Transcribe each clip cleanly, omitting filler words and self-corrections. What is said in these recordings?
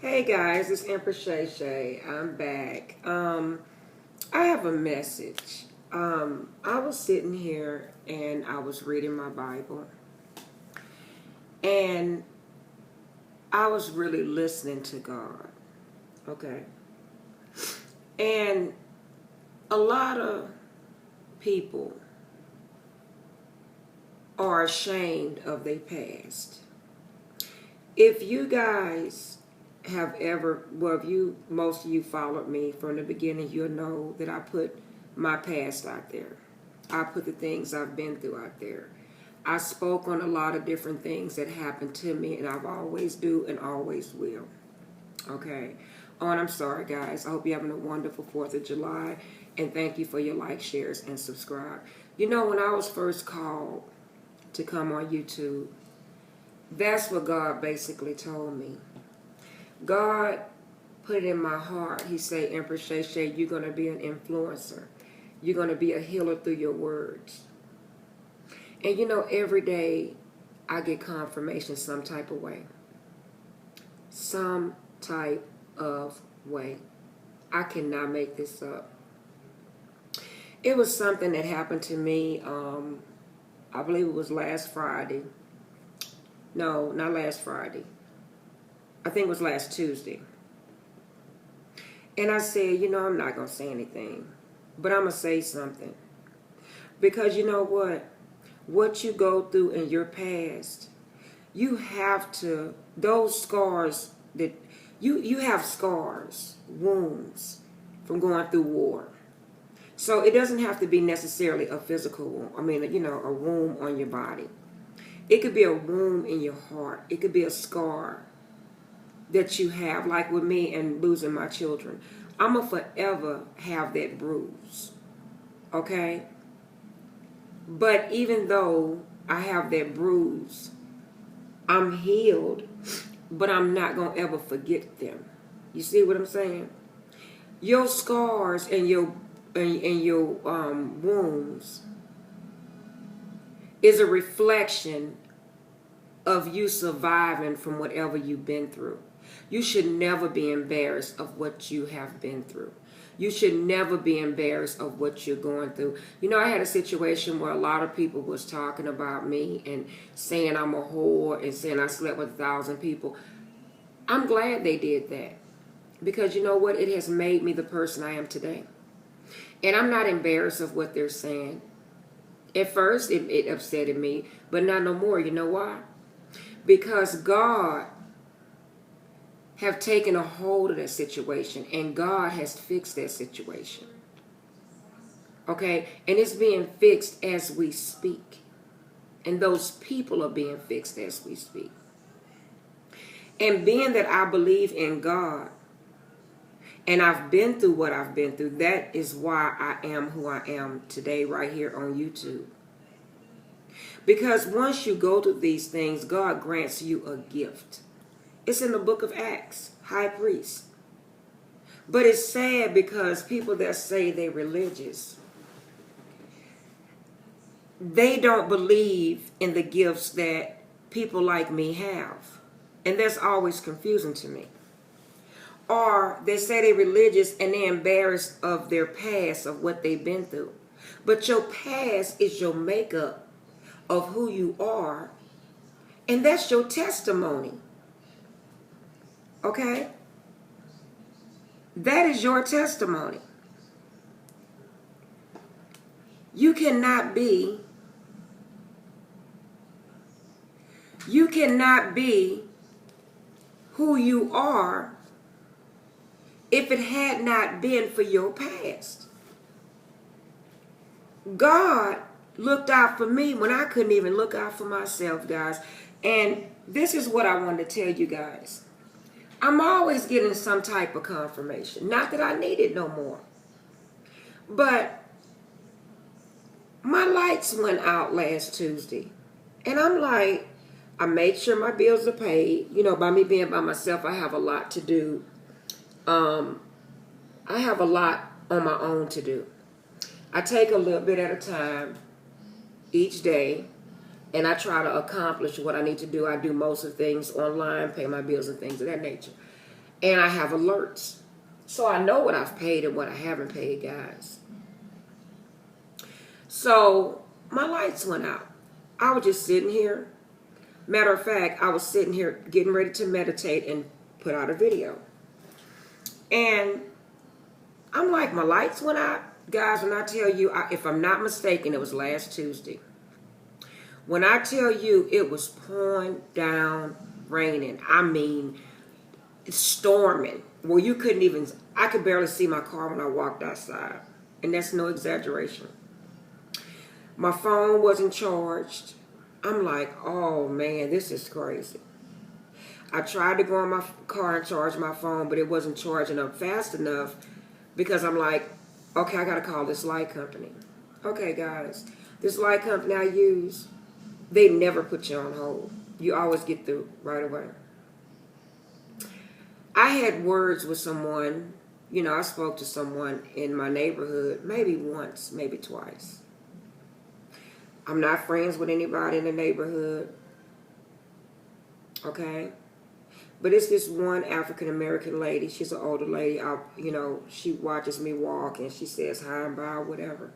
Hey guys, it's Empress Shea. I'm back. I have a message. I was sitting here and I was reading my Bible, and I was really listening to God. Okay, and a lot of people are ashamed of their past. If you guys have ever, well, if you, most of you followed me from the beginning, you'll know that I put my past out there. I put the things I've been through out there. I spoke on a lot of different things that happened to me, and I've always do and always will. Okay. Oh, and I'm sorry, guys. I hope you're having a wonderful 4th of July, and thank you for your likes, shares, and subscribe. You know, when I was first called to come on YouTube, that's what God basically told me. God put it in my heart. He said, Empress Shea, you're going to be an influencer. You're going to be a healer through your words. And you know, every day I get confirmation some type of way. Some type of way. I cannot make this up. It was something that happened to me, I believe it was last Friday. No, not last Friday. I think it was last Tuesday. And I said, you know, I'm not going to say anything, but I'm going to say something. Because you know what? What you go through in your past, you have to, those scars that, you have scars, wounds from going through war. So it doesn't have to be necessarily a physical wound. I mean, you know, a wound on your body. It could be a wound in your heart. It could be a scar that you have, like with me and losing my children. I'm going to forever have that bruise. Okay? But even though I have that bruise, I'm healed, but I'm not going to ever forget them. You see what I'm saying? Your scars and your wounds is a reflection of you surviving from whatever you've been through. You should never be embarrassed of what you have been through. You should never be embarrassed of what you're going through. You know, I had a situation where a lot of people was talking about me and saying I'm a whore and saying I slept with 1,000 people. I'm glad they did that, because you know what? It has made me the person I am today. And I'm not embarrassed of what they're saying. At first, it upsetted me, but not no more. You know why? Because God have taken a hold of that situation, and God has fixed that situation. Okay? And it's being fixed as we speak. And those people are being fixed as we speak. And being that I believe in God, and I've been through what I've been through, that is why I am who I am today right here on YouTube. Because once you go through these things, God grants you a gift. It's in the book of Acts, high priest. But it's sad because people that say they're religious, they don't believe in the gifts that people like me have. And that's always confusing to me. Or they say they're religious and they're embarrassed of their past, of what they've been through. But your past is your makeup of who you are, and that's your testimony. Okay? That is your testimony. You cannot be who you are if it had not been for your past. God looked out for me when I couldn't even look out for myself, guys. And this is what I wanted to tell you guys. I'm always getting some type of confirmation. Not that I need it no more. But my lights went out last Tuesday. And I'm like, I made sure my bills are paid. You know, by me being by myself, I have a lot to do. I have a lot on my own to do. I take a little bit at a time each day, and I try to accomplish what I need to do. I do most of the things online, pay my bills and things of that nature. And I have alerts. So I know what I've paid and what I haven't paid, guys. So my lights went out. I was just sitting here. Matter of fact, I was sitting here getting ready to meditate and put out a video. And I'm like, my lights went out. Guys, when I tell you, if I'm not mistaken, it was last Tuesday. When I tell you it was pouring down, raining, I mean, it's storming. Well, you couldn't even, I could barely see my car when I walked outside. And that's no exaggeration. My phone wasn't charged. I'm like, oh man, this is crazy. I tried to go in my car and charge my phone, but it wasn't charging up fast enough because I'm like, okay, I got to call this light company. Okay, guys, this light company I use, they never put you on hold. You always get through right away. I had words with someone, I spoke to someone in my neighborhood maybe once, maybe twice. I'm not friends with anybody in the neighborhood, okay? But it's this one African-American lady. She's an older lady. She watches me walk and she says hi and bye, whatever.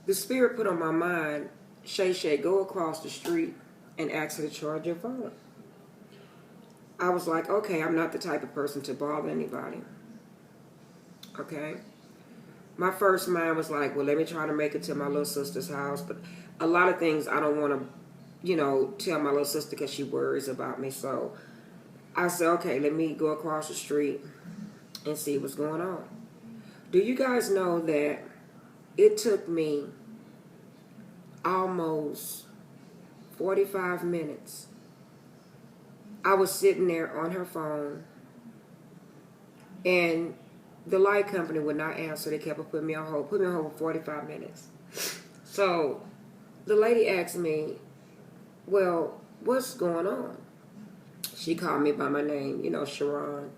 The Spirit put on my mind, Shea, go across the street and ask her to charge your phone. I was like, okay, I'm not the type of person to bother anybody. Okay? My first mind was like, well, let me try to make it to my little sister's house. But a lot of things I don't want to, tell my little sister because she worries about me. So I said, okay, let me go across the street and see what's going on. Do you guys know that it took me almost 45 minutes? I was sitting there on her phone and the light company would not answer. They kept putting me on hold for 45 minutes. So the lady asked me, well, what's going on? She called me by my name, Sharon.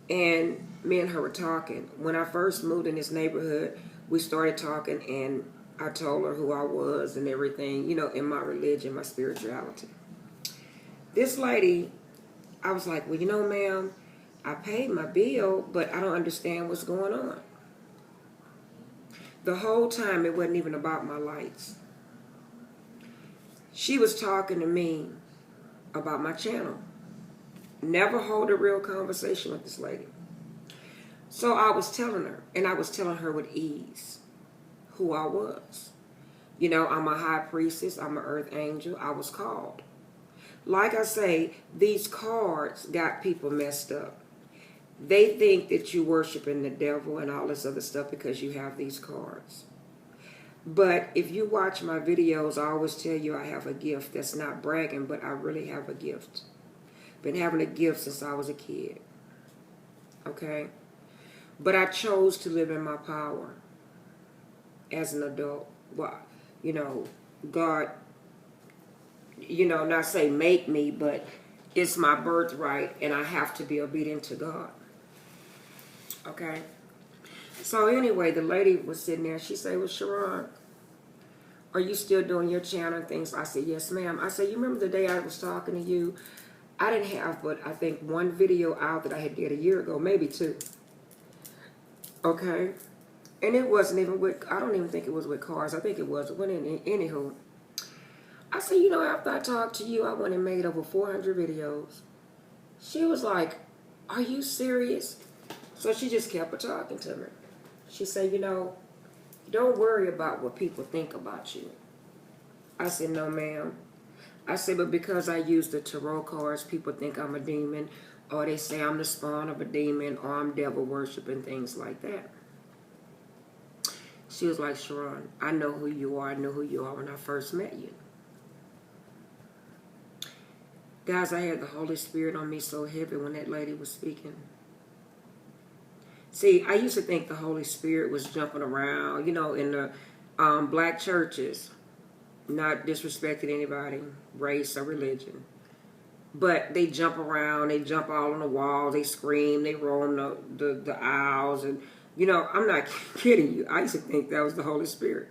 And me and her were talking. When I first moved in this neighborhood, we started talking and I told her who I was and everything, in my religion, my spirituality. This lady, I was like, well, ma'am, I paid my bill, but I don't understand what's going on. The whole time, it wasn't even about my lights. She was talking to me about my channel. Never hold a real conversation with this lady. So I was telling her, and I was telling her with ease who I was. I'm a high priestess. I'm an earth angel. I was called. Like I say, these cards got people messed up. They think that you're worshiping the devil and all this other stuff because you have these cards. But if you watch my videos, I always tell you I have a gift. That's not bragging, but I really have a gift. Been having a gift since I was a kid. Okay? But I chose to live in my power as an adult. Well, God, not say make me, but it's my birthright and I have to be obedient to God. Okay? So anyway, the lady was sitting there. She said, well, Sharon, are you still doing your channel and things? I said, yes, ma'am. I said, you remember the day I was talking to you? I didn't have, but I think one video out that I had did a year ago, maybe two. Okay? And it wasn't even with, I don't even think it was with cars. I think it was. Anywho. I said, after I talked to you, I went and made over 400 videos. She was like, are you serious? So she just kept talking to me. She said, don't worry about what people think about you. I said, no, ma'am. I said, but because I use the tarot cards, people think I'm a demon, or they say I'm the spawn of a demon, or I'm devil worshiping, things like that. She was like, Sharon, I know who you are. I knew who you are when I first met you. Guys, I had the Holy Spirit on me so heavy when that lady was speaking. See, I used to think the Holy Spirit was jumping around, in the black churches, not disrespecting anybody, race or religion. But they jump around, they jump all on the walls, they scream, they roam the aisles. And, I'm not kidding you. I used to think that was the Holy Spirit.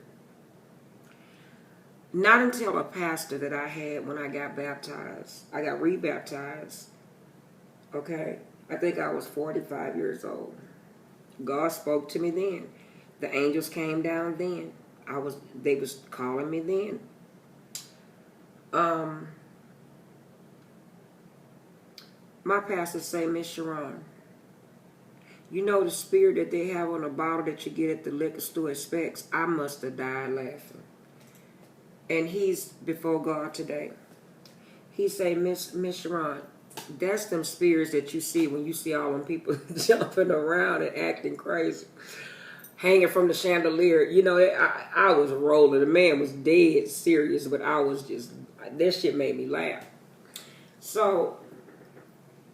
Not until a pastor that I had when I got baptized, I got rebaptized. Okay? I think I was 45 years old. God spoke to me then. The angels came down then. They was calling me then. Um, my pastor say, Miss Sharon, you know the spirit that they have on a bottle that you get at the liquor store at Specs? I must have died laughing. And he's before God today. He say, Miss Sharon, that's them spirits that you see when you see all them people jumping around and acting crazy, hanging from the chandelier. You know, I was rolling. The man was dead serious, but I was just, that shit made me laugh. So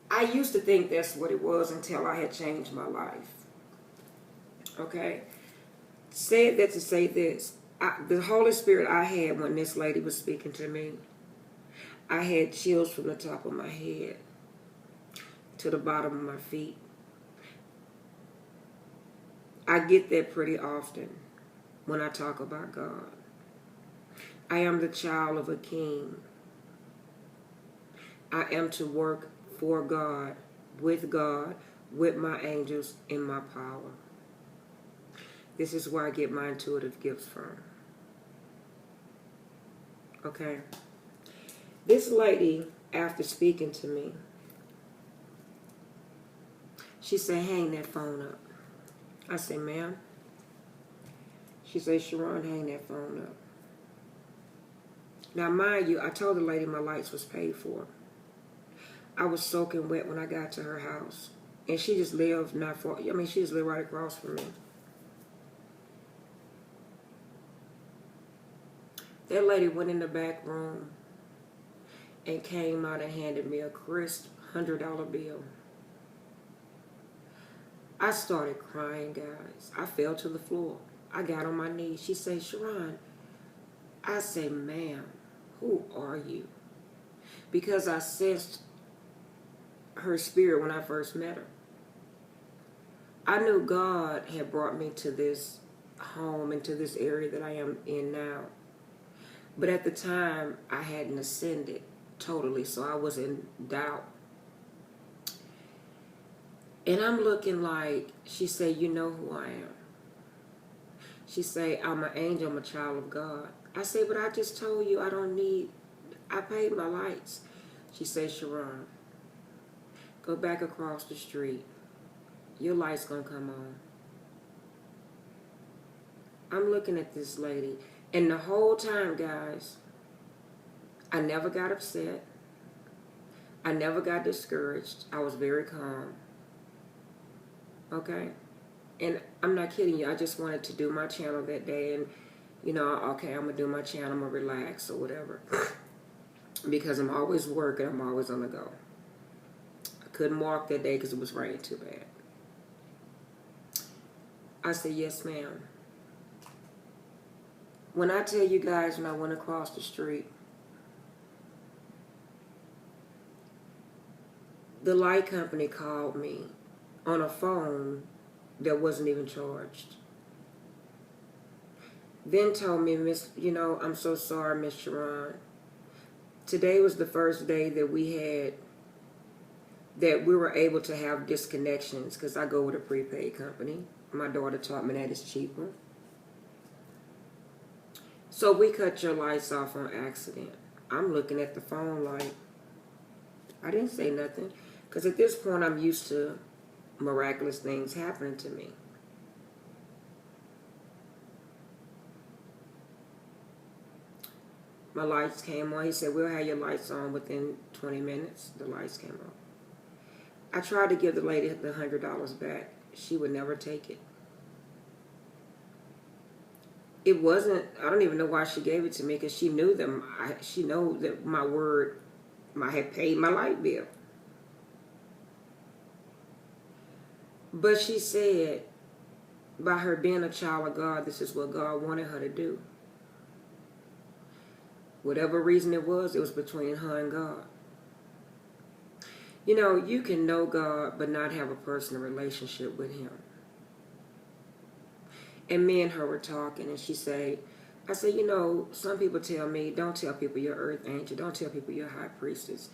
I used to think that's what it was until I had changed my life. Okay? Said that to say this. The Holy Spirit I had when this lady was speaking to me, I had chills from the top of my head to the bottom of my feet. I get that pretty often when I talk about God. I am the child of a king. I am to work for God, with my angels, in my power. This is where I get my intuitive gifts from. Okay? This lady, after speaking to me, she said, hang that phone up. I said, ma'am? She said, Sharon, hang that phone up. Now, mind you, I told the lady my lights was paid for. I was soaking wet when I got to her house. And she just lived not far, she just lived right across from me. That lady went in the back room and came out and handed me a crisp $100 bill. I started crying, guys. I fell to the floor. I got on my knees. She said, Sharon. I say, ma'am, who are you? Because I sensed her spirit when I first met her. I knew God had brought me to this home and to this area that I am in now. But at the time, I hadn't ascended totally, so I was in doubt. And I'm looking like, she said, you know who I am. She said, I'm an angel, I'm a child of God. I said, but I just told you I paid my lights. She said, Sharon, go back across the street. Your light's gonna come on. I'm looking at this lady, and the whole time, guys, I never got upset. I never got discouraged. I was very calm. Okay? And I'm not kidding you. I just wanted to do my channel that day, and, okay, I'm going to do my channel. I'm going to relax or whatever. Because I'm always working. I'm always on the go. I couldn't walk that day because it was raining too bad. I said, yes, ma'am. When I tell you guys, when I went across the street, the light company called me on a phone that wasn't even charged. Then told me, I'm so sorry, Miss Sharon. Today was the first day that we were able to have disconnections because I go with a prepaid company. My daughter taught me that it's cheaper. So we cut your lights off on accident. I'm looking at the phone like, I didn't say nothing. Because at this point, I'm used to miraculous things happening to me. My lights came on. He said, we'll have your lights on within 20 minutes. The lights came on. I tried to give the lady the $100 back. She would never take it. It wasn't, I don't even know why she gave it to me, because she knew she knew that my word, I had paid my light bill. But she said, by her being a child of God, this is what God wanted her to do. Whatever reason it was between her and God. You can know God but not have a personal relationship with Him. And me and her were talking, and I said, some people tell me, don't tell people you're earth angel, don't tell people you're high priestess.